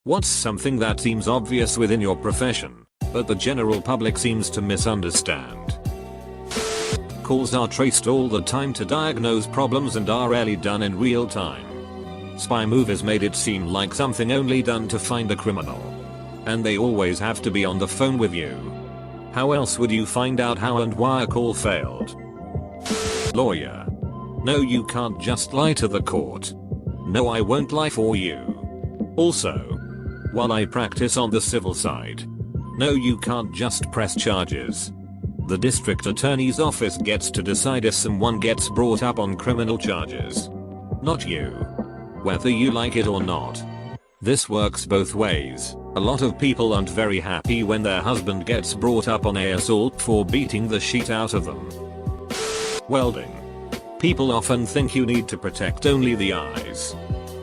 What's something that seems obvious within your profession, but the general public seems to misunderstand? Calls are traced all the time to diagnose problems and are rarely done in real time. Spy movies made it seem like something only done to find a criminal. And they always have to be on the phone with you. How else would you find out how and why a call failed? Lawyer. No, you can't just lie to the court. No, I won't lie for you. Also, while I practice on the civil side. No, you can't just press charges. The district attorney's office gets to decide if someone gets brought up on criminal charges. Not you. Whether you like it or not. This works both ways. A lot of people aren't very happy when their husband gets brought up on assault for beating the shit out of them. Welding. People often think you need to protect only the eyes.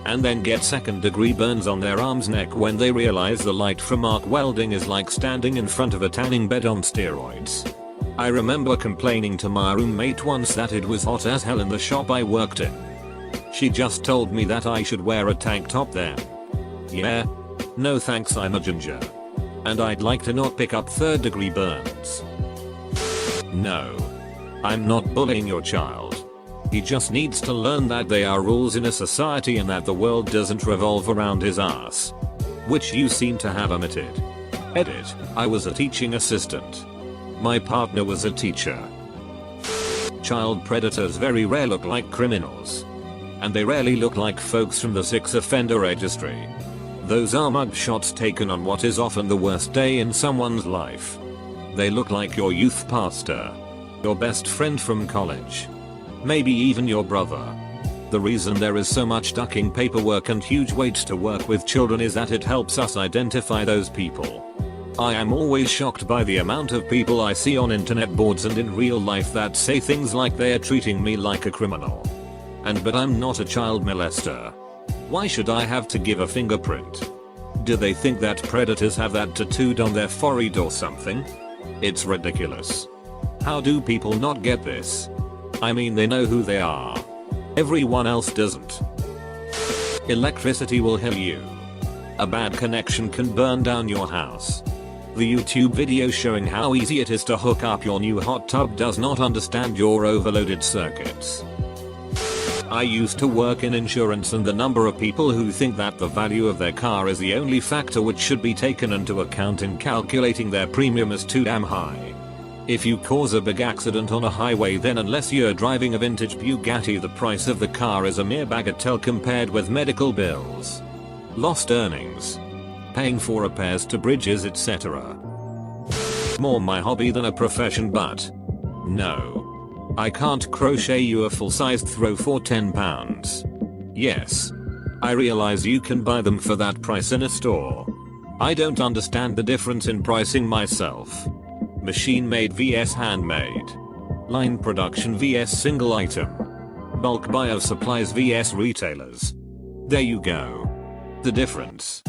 And then get second-degree burns on their arms neck when they realize the light from arc welding is like standing in front of a tanning bed on steroids. I remember complaining to my roommate once that it was hot as hell in the shop I worked in. She just told me that I should wear a tank top then. Yeah? No thanks, I'm a ginger. And I'd like to not pick up third-degree burns. No. I'm not bullying your child. He just needs to learn that there are rules in a society and that the world doesn't revolve around his ass. Which you seem to have omitted. Edit. I was a teaching assistant. My partner was a teacher. Child predators very rare look like criminals. And they rarely look like folks from the sex offender registry. Those are mug shots taken on what is often the worst day in someone's life. They look like your youth pastor. Your best friend from college. Maybe even your brother. The reason there is so much ducking paperwork and huge weights to work with children is that it helps us identify those people. I am always shocked by the amount of people I see on internet boards and in real life that say things like they're treating me like a criminal. But I'm not a child molester. Why should I have to give a fingerprint? Do they think that predators have that tattooed on their forehead or something? It's ridiculous. How do people not get this? I mean, they know who they are. Everyone else doesn't. Electricity will kill you. A bad connection can burn down your house. The YouTube video showing how easy it is to hook up your new hot tub does not understand your overloaded circuits. I used to work in insurance, and the number of people who think that the value of their car is the only factor which should be taken into account in calculating their premium is too damn high. If you cause a big accident on a highway, then unless you're driving a vintage Bugatti, the price of the car is a mere bagatelle compared with medical bills, lost earnings, paying for repairs to bridges, etc. More my hobby than a profession, but no. I can't crochet you a full-sized throw for £10. Yes. I realize you can buy them for that price in a store. I don't understand the difference in pricing myself. Machine made vs handmade. Line production vs single item. Bulk buy of supplies vs retailers. There you go. The difference.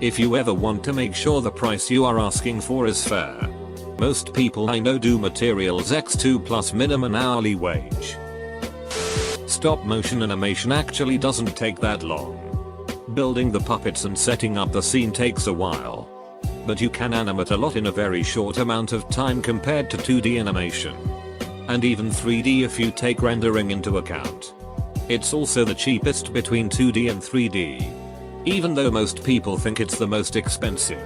If you ever want to make sure the price you are asking for is fair. Most people I know do materials x2 plus minimum hourly wage. Stop motion animation actually doesn't take that long. Building the puppets and setting up the scene takes a while. But you can animate a lot in a very short amount of time compared to 2D animation. And even 3D if you take rendering into account. It's also the cheapest between 2D and 3D. Even though most people think it's the most expensive.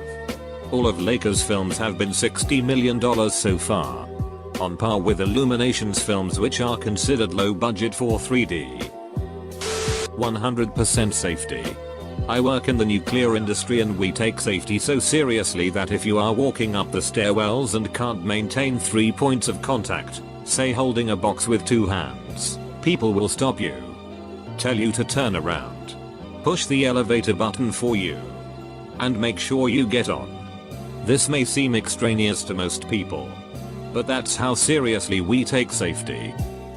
All of Lakers films have been $60 million so far. On par with Illumination's films, which are considered low budget for 3D. 100% safety. I work in the nuclear industry and we take safety so seriously that if you are walking up the stairwells and can't maintain 3 points of contact, say holding a box with 2 hands, people will stop you. Tell you to turn around. Push the elevator button for you. And make sure you get on. This may seem extraneous to most people. But that's how seriously we take safety.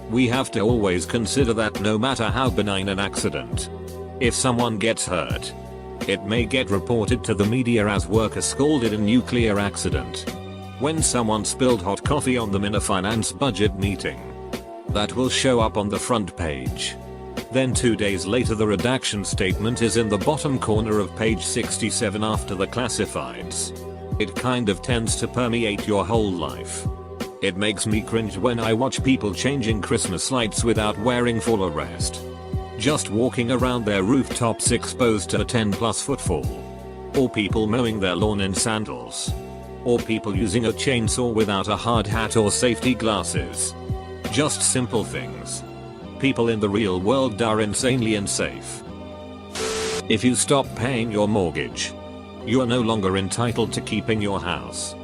We have to always consider that no matter how benign an accident, if someone gets hurt, it may get reported to the media as worker scalded in nuclear accident. When someone spilled hot coffee on them in a finance budget meeting, that will show up on the front page. Then 2 days later the redaction statement is in the bottom corner of page 67 after the classifieds. It kind of tends to permeate your whole life. It makes me cringe when I watch people changing Christmas lights without wearing full arrest. Just walking around their rooftops exposed to a 10+ foot fall. Or people mowing their lawn in sandals. Or people using a chainsaw without a hard hat or safety glasses. Just simple things. People in the real world are insanely unsafe. If you stop paying your mortgage, you are no longer entitled to keeping your house.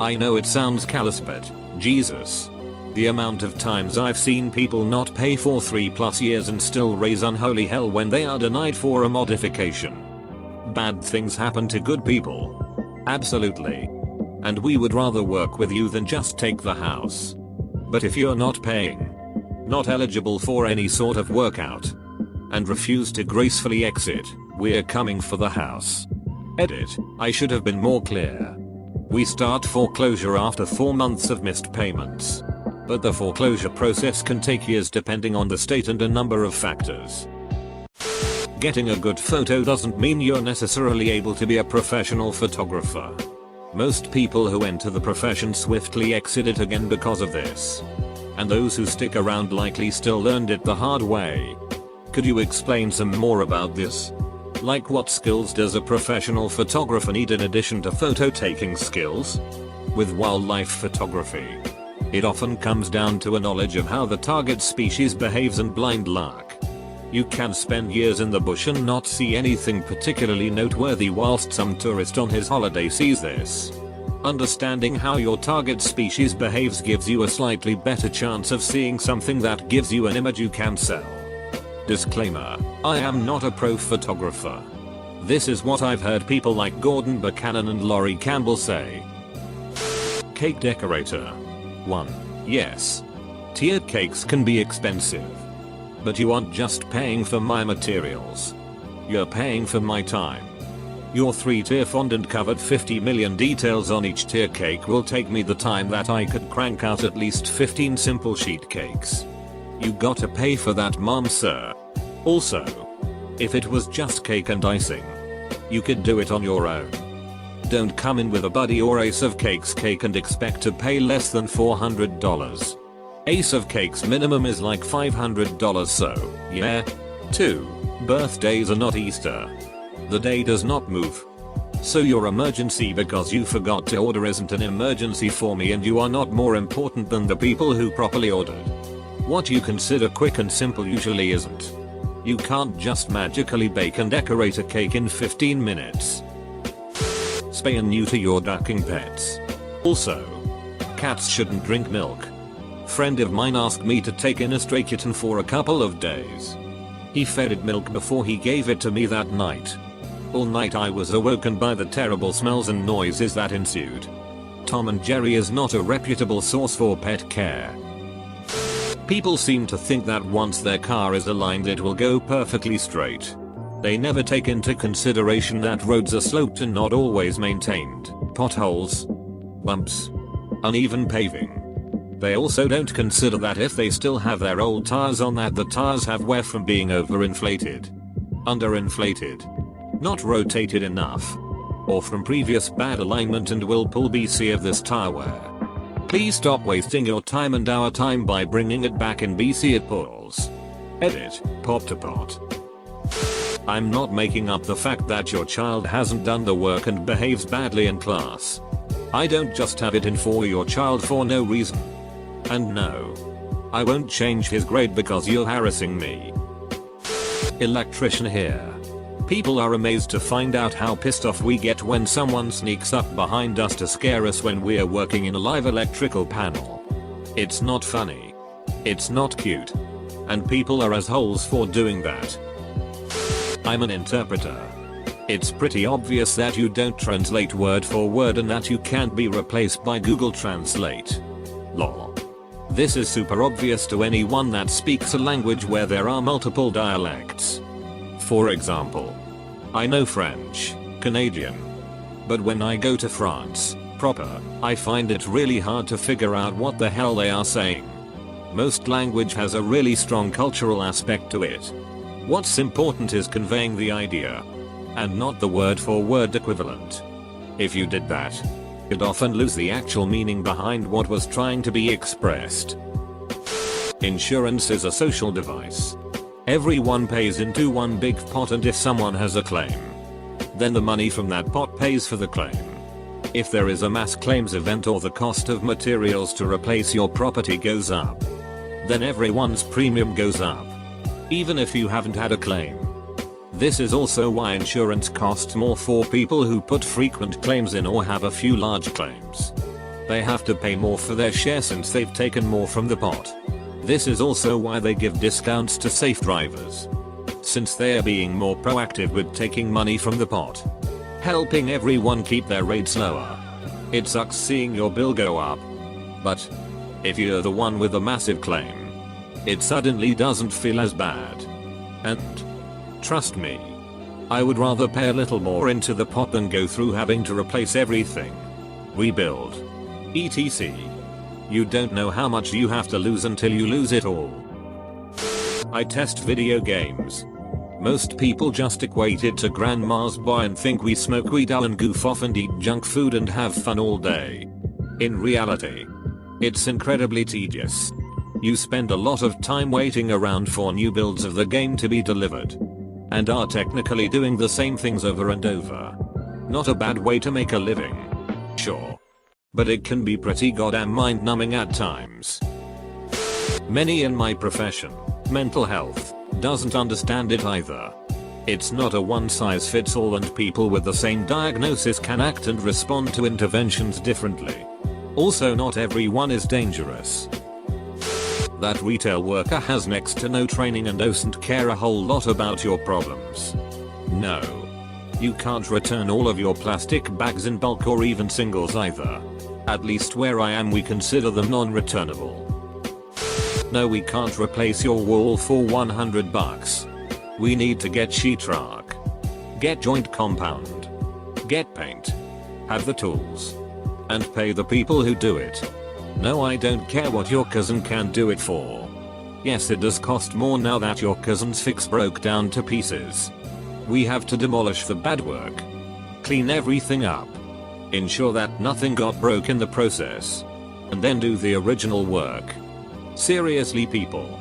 I know it sounds callous, but Jesus. The amount of times I've seen people not pay for 3+ years and still raise unholy hell when they are denied for a modification. Bad things happen to good people. Absolutely. And we would rather work with you than just take the house. But if you're not paying, not eligible for any sort of workout, and refuse to gracefully exit, we're coming for the house. Edit. I should have been more clear. We start foreclosure after 4 months of missed payments. But the foreclosure process can take years depending on the state and a number of factors. Getting a good photo doesn't mean you're necessarily able to be a professional photographer. Most people who enter the profession swiftly exit it again because of this. And those who stick around likely still learned it the hard way. Could you explain some more about this? Like, what skills does a professional photographer need in addition to photo taking skills? With wildlife photography, it often comes down to a knowledge of how the target species behaves and blind luck. You can spend years in the bush and not see anything particularly noteworthy, whilst some tourist on his holiday sees this. Understanding how your target species behaves gives you a slightly better chance of seeing something that gives you an image you can sell. Disclaimer: I am not a pro photographer. This is what I've heard people like Gordon Buchanan and Laurie Campbell say. Cake decorator. 1. Yes. Tiered cakes can be expensive. But you aren't just paying for my materials. You're paying for my time. Your 3-tier fondant covered 50 million details on each tier cake will take me the time that I could crank out at least 15 simple sheet cakes. You gotta pay for that, mom, sir. Also, if it was just cake and icing, you could do it on your own. Don't come in with a buddy or Ace of Cakes cake and expect to pay less than $400. Ace of Cakes minimum is like $500, so yeah. 2. Birthdays are not Easter. The day does not move. So your emergency because you forgot to order isn't an emergency for me, and you are not more important than the people who properly ordered. What you consider quick and simple usually isn't. You can't just magically bake and decorate a cake in 15 minutes. Spay and neuter your ducking pets. Also, cats shouldn't drink milk. Friend of mine asked me to take in a stray kitten for a couple of days. He fed it milk before he gave it to me that night. All night I was awoken by the terrible smells and noises that ensued. Tom and Jerry is not a reputable source for pet care. People seem to think that once their car is aligned it will go perfectly straight. They never take into consideration that roads are sloped and not always maintained, potholes, bumps, uneven paving. They also don't consider that if they still have their old tires on, that the tires have wear from being overinflated, underinflated, not rotated enough, or from previous bad alignment and will pull BC of this tire wear. Please stop wasting your time and our time by bringing it back in BC it pulls. Edit, pop to pot. I'm not making up the fact that your child hasn't done the work and behaves badly in class. I don't just have it in for your child for no reason. And no, I won't change his grade because you're harassing me. Electrician here. People are amazed to find out how pissed off we get when someone sneaks up behind us to scare us when we're working in a live electrical panel. It's not funny. It's not cute. And people are assholes for doing that. I'm an interpreter. It's pretty obvious that you don't translate word for word and that you can't be replaced by Google Translate. Lol. This is super obvious to anyone that speaks a language where there are multiple dialects. For example, I know French, Canadian. But when I go to France, proper, I find it really hard to figure out what the hell they are saying. Most language has a really strong cultural aspect to it. What's important is conveying the idea, and not the word for word equivalent. If you did that, you'd often lose the actual meaning behind what was trying to be expressed. Insurance is a social device. Everyone pays into one big pot, and if someone has a claim, then the money from that pot pays for the claim. If there is a mass claims event or the cost of materials to replace your property goes up, then everyone's premium goes up, even if you haven't had a claim. This is also why insurance costs more for people who put frequent claims in or have a few large claims. They have to pay more for their share since they've taken more from the pot. This is also why they give discounts to safe drivers, since they are being more proactive with taking money from the pot, helping everyone keep their rates lower. It sucks seeing your bill go up, but if you're the one with a massive claim, it suddenly doesn't feel as bad. And trust me, I would rather pay a little more into the pot than go through having to replace everything, rebuild, etc. You don't know how much you have to lose until you lose it all. I test video games. Most people just equate it to grandma's boy and think we smoke weed and goof off and eat junk food and have fun all day. In reality, it's incredibly tedious. You spend a lot of time waiting around for new builds of the game to be delivered, and are technically doing the same things over and over. Not a bad way to make a living, sure, but it can be pretty goddamn mind-numbing at times. Many in my profession, mental health, doesn't understand it either. It's not a one-size-fits-all, and people with the same diagnosis can act and respond to interventions differently. Also, not everyone is dangerous. That retail worker has next to no training and doesn't care a whole lot about your problems. No. You can't return all of your plastic bags in bulk or even singles either. At least where I am we consider them non-returnable. No, we can't replace your wall for $100. We need to get sheetrock, get joint compound, get paint, have the tools, and pay the people who do it. No, I don't care what your cousin can do it for. Yes, it does cost more now that your cousin's fix broke down to pieces. We have to demolish the bad work, clean everything up, ensure that nothing got broke in the process, and then do the original work. Seriously people,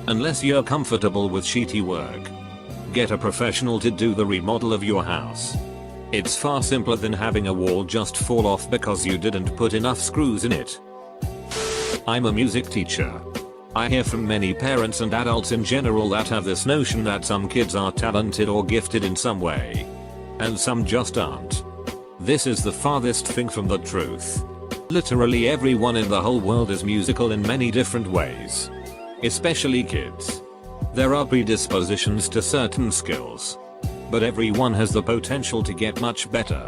unless you're comfortable with shitty work, get a professional to do the remodel of your house. It's far simpler than having a wall just fall off because you didn't put enough screws in it. I'm a music teacher. I hear from many parents and adults in general that have this notion that some kids are talented or gifted in some way, and some just aren't. This is the farthest thing from the truth. Literally everyone in the whole world is musical in many different ways. Especially kids. There are predispositions to certain skills, but everyone has the potential to get much better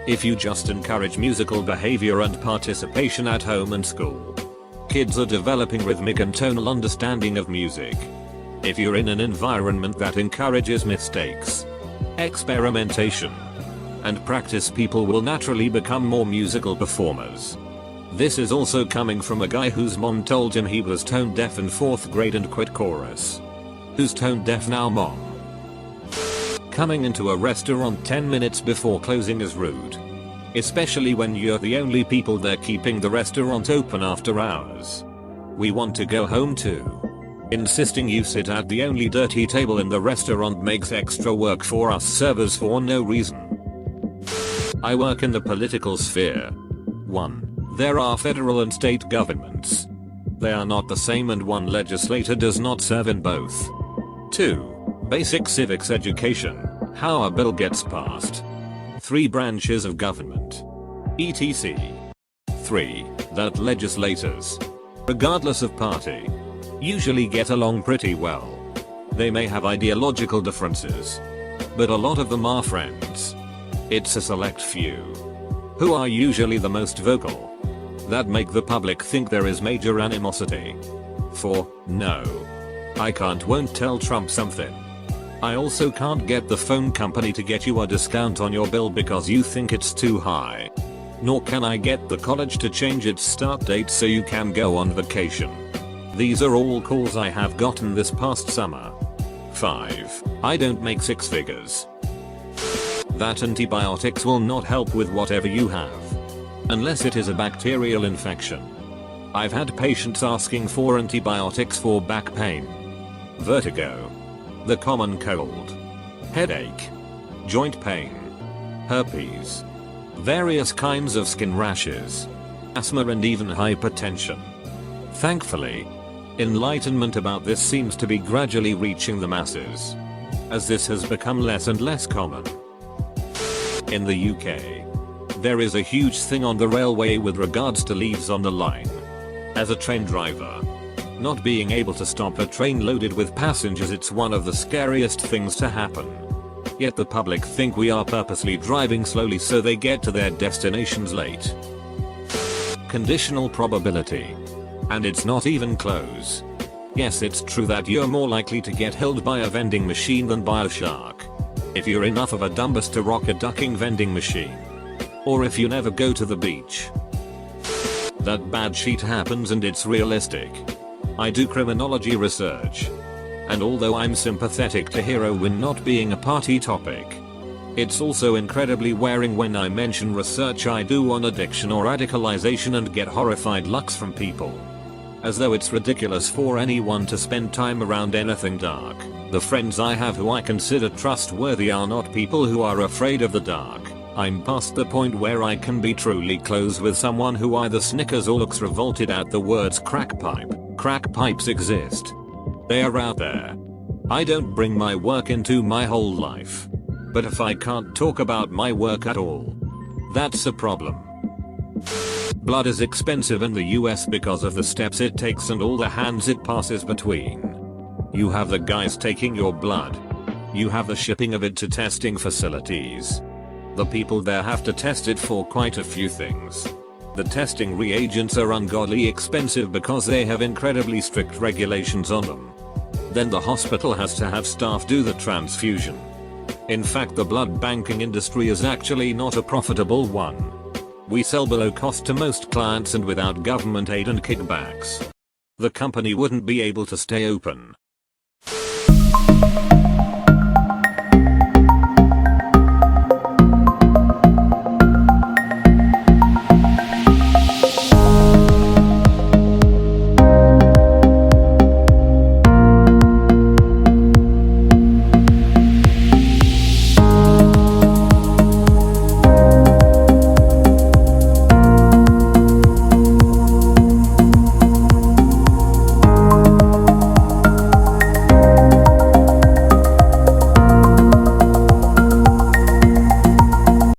if you just encourage musical behavior and participation at home and school. Kids are developing rhythmic and tonal understanding of music. If you're in an environment that encourages mistakes, experimentation, and practice, people will naturally become more musical performers. This is also coming from a guy whose mom told him he was tone deaf in 4th grade and quit chorus. Who's tone deaf now, mom? Coming into a restaurant 10 minutes before closing is rude. Especially when you're the only people there keeping the restaurant open after hours. We want to go home too. Insisting you sit at the only dirty table in the restaurant makes extra work for us servers for no reason. I work in the political sphere. 1. There are federal and state governments. They are not the same, and one legislator does not serve in both. 2. Basic civics education, how a bill gets passed. 3 branches of government, etc. 3. That legislators, regardless of party, usually get along pretty well. They may have ideological differences, but a lot of them are friends. It's a select few, who are usually the most vocal, that make the public think there is major animosity. 4. No. I won't tell Trump something. I also can't get the phone company to get you a discount on your bill because you think it's too high. Nor can I get the college to change its start date so you can go on vacation. These are all calls I have gotten this past summer. 5. I don't make six figures. That antibiotics will not help with whatever you have. Unless it is a bacterial infection. I've had patients asking for antibiotics for back pain, vertigo, the common cold, headache, joint pain, herpes, various kinds of skin rashes, asthma and even hypertension. Thankfully, enlightenment about this seems to be gradually reaching the masses, as this has become less and less common. In the UK, there is a huge thing on the railway with regards to leaves on the line. As a train driver, not being able to stop a train loaded with passengers, it's one of the scariest things to happen. Yet the public think we are purposely driving slowly so they get to their destinations late. Conditional probability. And it's not even close. Yes, it's true that you're more likely to get held by a vending machine than by a shark. If you're enough of a dumbass to rock a ducking vending machine. Or if you never go to the beach. That bad shit happens and it's realistic. I do criminology research. And although I'm sympathetic to heroin not being a party topic, it's also incredibly wearing when I mention research I do on addiction or radicalization and get horrified looks from people. As though it's ridiculous for anyone to spend time around anything dark. The friends I have who I consider trustworthy are not people who are afraid of the dark. I'm past the point where I can be truly close with someone who either snickers or looks revolted at the words crack pipe. Crack pipes exist. They are out there. I don't bring my work into my whole life. But if I can't talk about my work at all, that's a problem. Blood is expensive in the US because of the steps it takes and all the hands it passes between. You have the guys taking your blood. You have the shipping of it to testing facilities. The people there have to test it for quite a few things. The testing reagents are ungodly expensive because they have incredibly strict regulations on them. Then the hospital has to have staff do the transfusion. In fact, the blood banking industry is actually not a profitable one. We sell below cost to most clients and without government aid and kickbacks. The company wouldn't be able to stay open.